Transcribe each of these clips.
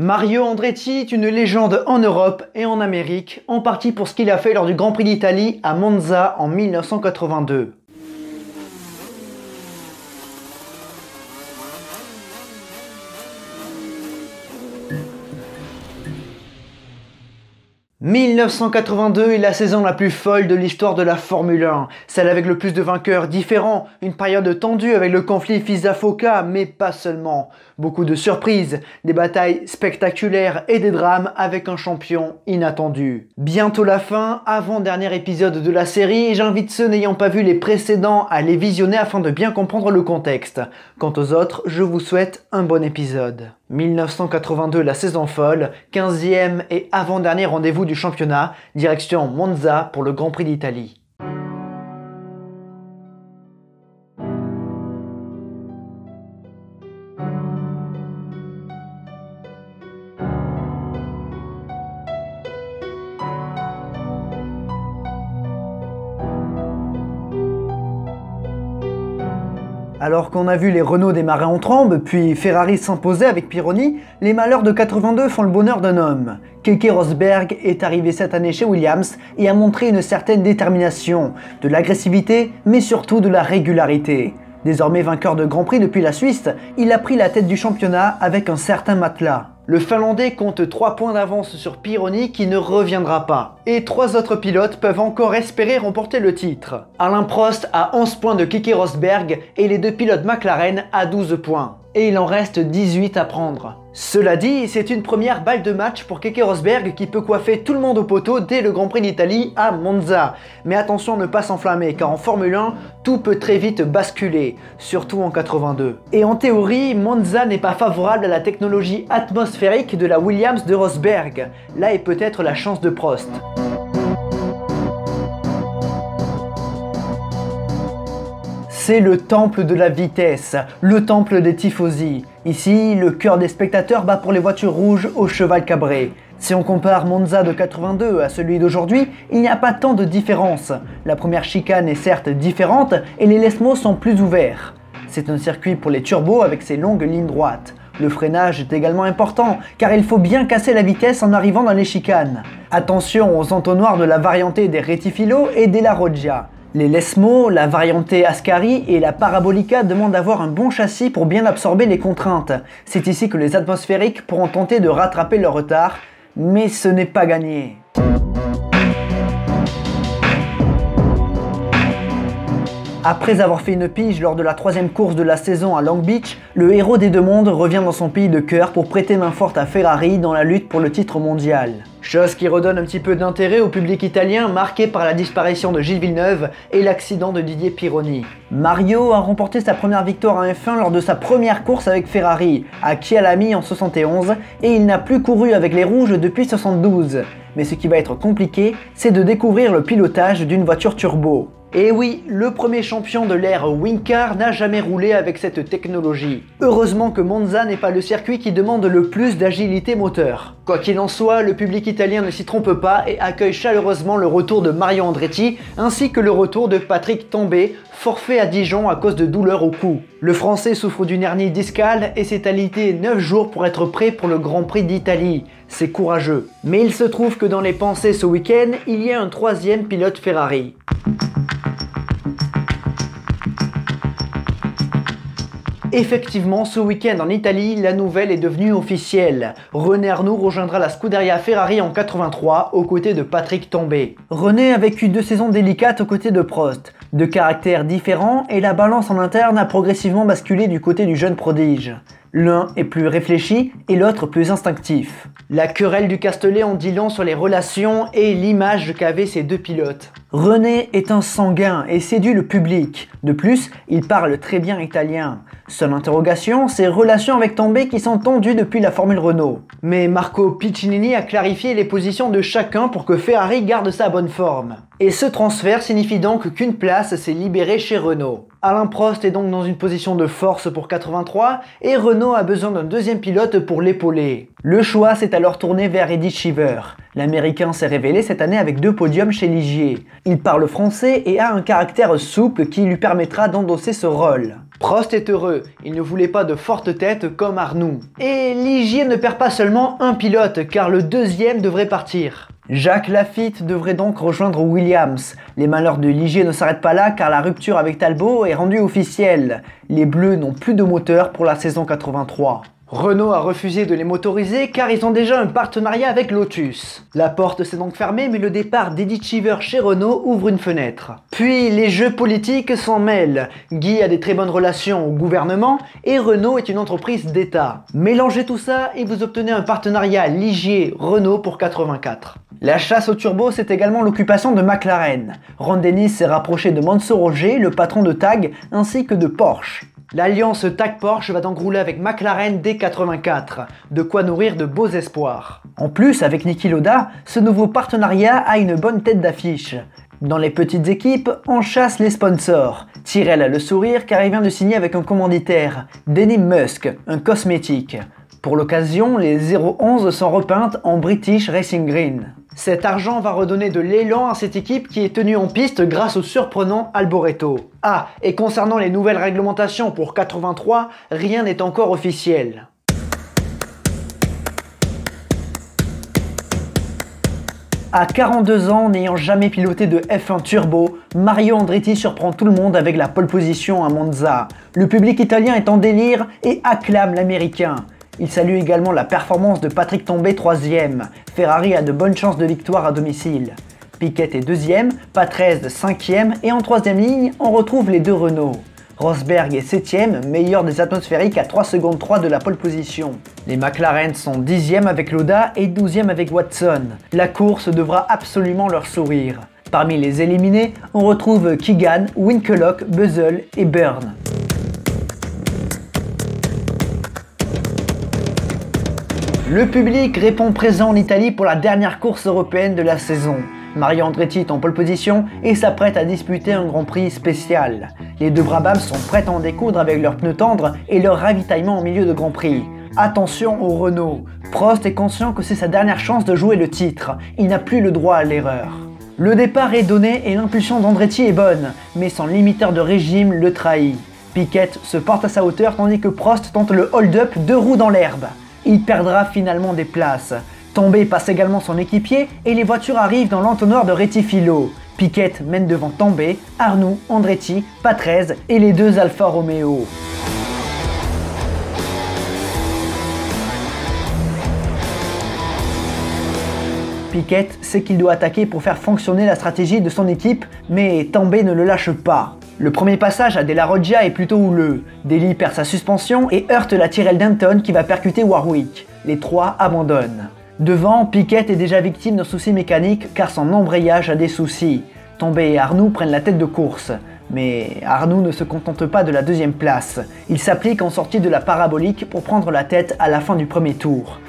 Mario Andretti est une légende en Europe et en Amérique, en partie pour ce qu'il a fait lors du Grand Prix d'Italie à Monza en 1982. « 1982 est la saison la plus folle de l'histoire de la Formule 1, celle avec le plus de vainqueurs différents, une période tendue avec le conflit FISA-FOCA, mais pas seulement. Beaucoup de surprises, des batailles spectaculaires et des drames avec un champion inattendu. Bientôt la fin, avant-dernier épisode de la série, et j'invite ceux n'ayant pas vu les précédents à les visionner afin de bien comprendre le contexte. Quant aux autres, je vous souhaite un bon épisode. 1982, la saison folle, 15e et avant-dernier rendez-vous du championnat, direction Monza pour le Grand Prix d'Italie. Alors qu'on a vu les Renault démarrer en trombe, puis Ferrari s'imposer avec Pironi, les malheurs de 82 font le bonheur d'un homme. Keke Rosberg est arrivé cette année chez Williams et a montré une certaine détermination, de l'agressivité, mais surtout de la régularité. Désormais vainqueur de Grand Prix depuis la Suisse, il a pris la tête du championnat avec un certain matelas. Le Finlandais compte 3 points d'avance sur Pironi qui ne reviendra pas. Et 3 autres pilotes peuvent encore espérer remporter le titre. Alain Prost a 11 points de Keke Rosberg et les 2 pilotes McLaren à 12 points. Et il en reste 18 à prendre. Cela dit, c'est une première balle de match pour Keke Rosberg qui peut coiffer tout le monde au poteau dès le Grand Prix d'Italie à Monza. Mais attention à ne pas s'enflammer car en Formule 1, tout peut très vite basculer, surtout en 82. Et en théorie, Monza n'est pas favorable à la technologie atmosphérique de la Williams de Rosberg. Là est peut-être la chance de Prost. C'est le temple de la vitesse, le temple des tifosi. Ici, le cœur des spectateurs bat pour les voitures rouges au cheval cabré. Si on compare Monza de 82 à celui d'aujourd'hui, il n'y a pas tant de différence. La première chicane est certes différente et les lesmos sont plus ouverts. C'est un circuit pour les turbos avec ses longues lignes droites. Le freinage est également important car il faut bien casser la vitesse en arrivant dans les chicanes. Attention aux entonnoirs de la variante des Rettifilo et della Roggia. Les Lesmo, la variante Ascari et la Parabolica demandent d'avoir un bon châssis pour bien absorber les contraintes. C'est ici que les atmosphériques pourront tenter de rattraper leur retard, mais ce n'est pas gagné. Après avoir fait une pige lors de la 3e course de la saison à Long Beach, le héros des deux mondes revient dans son pays de cœur pour prêter main forte à Ferrari dans la lutte pour le titre mondial. Chose qui redonne un petit peu d'intérêt au public italien marqué par la disparition de Gilles Villeneuve et l'accident de Didier Pironi. Mario a remporté sa première victoire en F1 lors de sa première course avec Ferrari, à Kyalami en 71, et il n'a plus couru avec les rouges depuis 72. Mais ce qui va être compliqué, c'est de découvrir le pilotage d'une voiture turbo. Et oui, le premier champion de l'ère Wingcar n'a jamais roulé avec cette technologie. Heureusement que Monza n'est pas le circuit qui demande le plus d'agilité moteur. Quoi qu'il en soit, le public italien ne s'y trompe pas et accueille chaleureusement le retour de Mario Andretti ainsi que le retour de Patrick Tambay, forfait à Dijon à cause de douleurs au cou. Le Français souffre d'une hernie discale et s'est alité 9 jours pour être prêt pour le Grand Prix d'Italie. C'est courageux. Mais il se trouve que dans les pensées ce week-end, il y a un 3e pilote Ferrari. Effectivement, ce week-end en Italie, la nouvelle est devenue officielle. René Arnoux rejoindra la Scuderia Ferrari en 83 aux côtés de Patrick Tambay. René a vécu 2 saisons délicates aux côtés de Prost. De caractères différents et la balance en interne a progressivement basculé du côté du jeune prodige. L'un est plus réfléchi et l'autre plus instinctif. La querelle du Castellet en dit long sur les relations et l'image qu'avaient ces 2 pilotes. René est un sanguin et séduit le public. De plus, il parle très bien italien. Seule interrogation, ses relations avec Tambay qui sont tendues depuis la Formule Renault. Mais Marco Piccinini a clarifié les positions de chacun pour que Ferrari garde sa bonne forme. Et ce transfert signifie donc qu'une place s'est libérée chez Renault. Alain Prost est donc dans une position de force pour 83 et Renault a besoin d'un 2e pilote pour l'épauler. Le choix s'est alors tourné vers Eddie Cheever. L'Américain s'est révélé cette année avec 2 podiums chez Ligier. Il parle français et a un caractère souple qui lui permettra d'endosser ce rôle. Prost est heureux, il ne voulait pas de forte tête comme Arnoux. Et Ligier ne perd pas seulement un pilote, car le deuxième devrait partir. Jacques Laffite devrait donc rejoindre Williams. Les malheurs de Ligier ne s'arrêtent pas là car la rupture avec Talbot est rendue officielle. Les Bleus n'ont plus de moteur pour la saison 83. Renault a refusé de les motoriser car ils ont déjà un partenariat avec Lotus. La porte s'est donc fermée, mais le départ d'Eddie Cheever chez Renault ouvre une fenêtre. Puis les jeux politiques s'en mêlent. Guy a des très bonnes relations au gouvernement et Renault est une entreprise d'État. Mélangez tout ça et vous obtenez un partenariat Ligier-Renault pour 84. La chasse au turbo, c'est également l'occupation de McLaren. Ron Dennis s'est rapproché de Mansour Roger, le patron de TAG, ainsi que de Porsche. L'alliance TAG-Porsche va donc rouler avec McLaren dès 84, de quoi nourrir de beaux espoirs. En plus, avec Niki Lauda, ce nouveau partenariat a une bonne tête d'affiche. Dans les petites équipes, on chasse les sponsors. Tyrrell a le sourire car il vient de signer avec un commanditaire, Denim Musk, un cosmétique. Pour l'occasion, les 011 sont repeintes en British Racing Green. Cet argent va redonner de l'élan à cette équipe qui est tenue en piste grâce au surprenant Alboreto. Ah, et concernant les nouvelles réglementations pour 83, rien n'est encore officiel. À 42 ans, n'ayant jamais piloté de F1 turbo, Mario Andretti surprend tout le monde avec la pole position à Monza. Le public italien est en délire et acclame l'américain. Il salue également la performance de Patrick Tambay 3ème. Ferrari a de bonnes chances de victoire à domicile. Piquet est 2ème, Patrese 5ème et en 3ème ligne, on retrouve les deux Renault. Rosberg est 7ème, meilleur des atmosphériques à 3 secondes 3 de la pole position. Les McLaren sont 10ème avec Lauda et 12ème avec Watson. La course devra absolument leur sourire. Parmi les éliminés, on retrouve Keegan, Winkelhock, Buzzell et Byrne. Le public répond présent en Italie pour la dernière course européenne de la saison. Mario Andretti est en pole position et s'apprête à disputer un Grand Prix spécial. Les deux Brabhams sont prêts à en découdre avec leurs pneus tendres et leur ravitaillement au milieu de Grand Prix. Attention au Renault. Prost est conscient que c'est sa dernière chance de jouer le titre. Il n'a plus le droit à l'erreur. Le départ est donné et l'impulsion d'Andretti est bonne, mais son limiteur de régime le trahit. Piquet se porte à sa hauteur tandis que Prost tente le hold-up 2 roues dans l'herbe. Il perdra finalement des places. Tambay passe également son équipier et les voitures arrivent dans l'entonnoir de Rettifilo. Piquet mène devant Tambay, Arnoux, Andretti, Patrese et les deux Alfa Romeo. Piquet sait qu'il doit attaquer pour faire fonctionner la stratégie de son équipe, mais Tambay ne le lâche pas. Le premier passage à Della Roggia est plutôt houleux. Daly perd sa suspension et heurte la Tyrrell Denton qui va percuter Warwick. Les trois abandonnent. Devant, Piquet est déjà victime d'un souci mécanique car son embrayage a des soucis. Tambay et Arnoux prennent la tête de course. Mais Arnoux ne se contente pas de la deuxième place. Il s'applique en sortie de la parabolique pour prendre la tête à la fin du premier tour.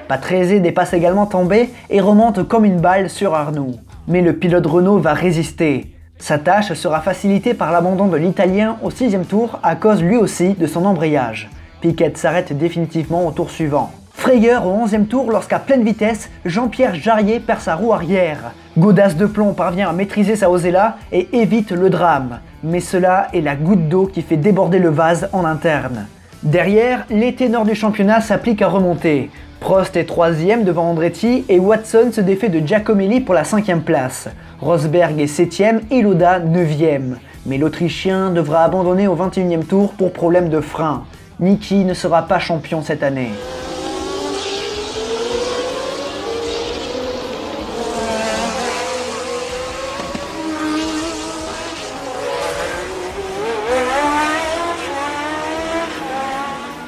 Patrese dépasse également Tambay et remonte comme une balle sur Arnoux. Mais le pilote Renault va résister. Sa tâche sera facilitée par l'abandon de l'Italien au 6ème tour à cause lui aussi de son embrayage. Piquet s'arrête définitivement au tour suivant. Frayeur au 11ème tour lorsqu'à pleine vitesse, Jean-Pierre Jarier perd sa roue arrière. Godasses de plomb parvient à maîtriser sa Osella et évite le drame. Mais cela est la goutte d'eau qui fait déborder le vase en interne. Derrière, les ténors du championnat s'appliquent à remonter. Prost est 3ème devant Andretti et Watson se défait de Giacomelli pour la 5ème place. Rosberg est 7ème et Lauda 9ème. Mais l'Autrichien devra abandonner au 21ème tour pour problème de frein. Niki ne sera pas champion cette année.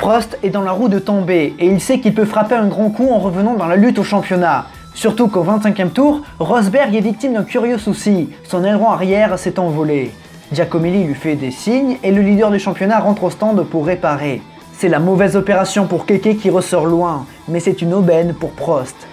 Prost est dans la roue de Tambay et il sait qu'il peut frapper un grand coup en revenant dans la lutte au championnat. Surtout qu'au 25e tour, Rosberg est victime d'un curieux souci, son aileron arrière s'est envolé. Giacomelli lui fait des signes et le leader du championnat rentre au stand pour réparer. C'est la mauvaise opération pour Keke qui ressort loin, mais c'est une aubaine pour Prost.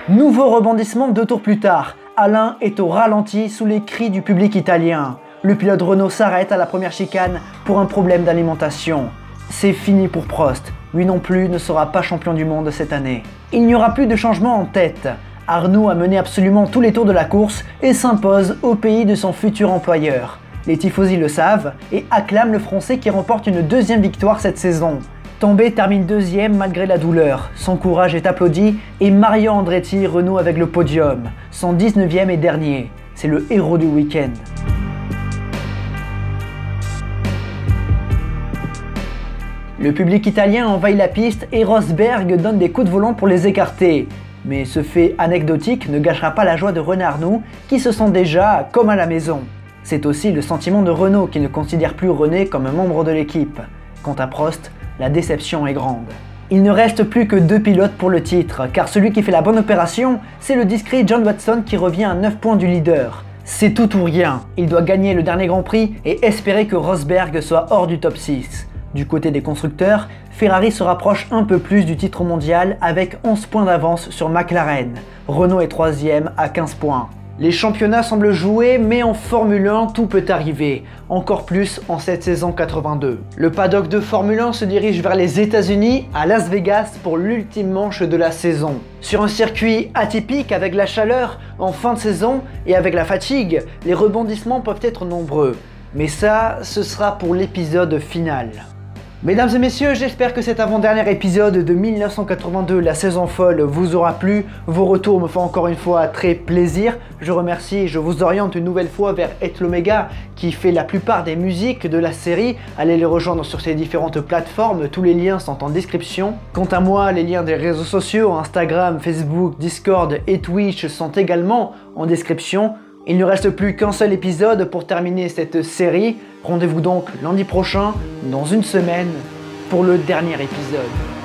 Nouveau rebondissement 2 tours plus tard, Alain est au ralenti sous les cris du public italien. Le pilote Renault s'arrête à la première chicane pour un problème d'alimentation. C'est fini pour Prost, lui non plus ne sera pas champion du monde cette année. Il n'y aura plus de changement en tête. Arnoux a mené absolument tous les tours de la course et s'impose au pays de son futur employeur. Les tifosi le savent et acclament le Français qui remporte une deuxième victoire cette saison. Tambay termine deuxième malgré la douleur. Son courage est applaudi et Mario Andretti renoue avec le podium. Son 19e et dernier. C'est le héros du week-end. Le public italien envahit la piste et Rosberg donne des coups de volant pour les écarter. Mais ce fait anecdotique ne gâchera pas la joie de René Arnoux qui se sent déjà comme à la maison. C'est aussi le sentiment de Renault qui ne considère plus René comme un membre de l'équipe. Quant à Prost, la déception est grande. Il ne reste plus que 2 pilotes pour le titre, car celui qui fait la bonne opération, c'est le discret John Watson qui revient à 9 points du leader. C'est tout ou rien, il doit gagner le dernier Grand Prix et espérer que Rosberg soit hors du top 6. Du côté des constructeurs, Ferrari se rapproche un peu plus du titre mondial avec 11 points d'avance sur McLaren. Renault est 3e à 15 points. Les championnats semblent joués, mais en Formule 1, tout peut arriver. Encore plus en cette saison 82. Le paddock de Formule 1 se dirige vers les États-Unis, à Las Vegas, pour l'ultime manche de la saison. Sur un circuit atypique avec la chaleur, en fin de saison et avec la fatigue, les rebondissements peuvent être nombreux. Mais ça, ce sera pour l'épisode final. Mesdames et messieurs, j'espère que cet avant-dernier épisode de 1982, la saison folle, vous aura plu. Vos retours me font encore une fois très plaisir. Je remercie et je vous oriente une nouvelle fois vers Ethlomega qui fait la plupart des musiques de la série. Allez les rejoindre sur ces différentes plateformes, tous les liens sont en description. Quant à moi, les liens des réseaux sociaux, Instagram, Facebook, Discord et Twitch sont également en description. Il ne reste plus qu'un seul épisode pour terminer cette série. Rendez-vous donc lundi prochain, dans une semaine, pour le dernier épisode.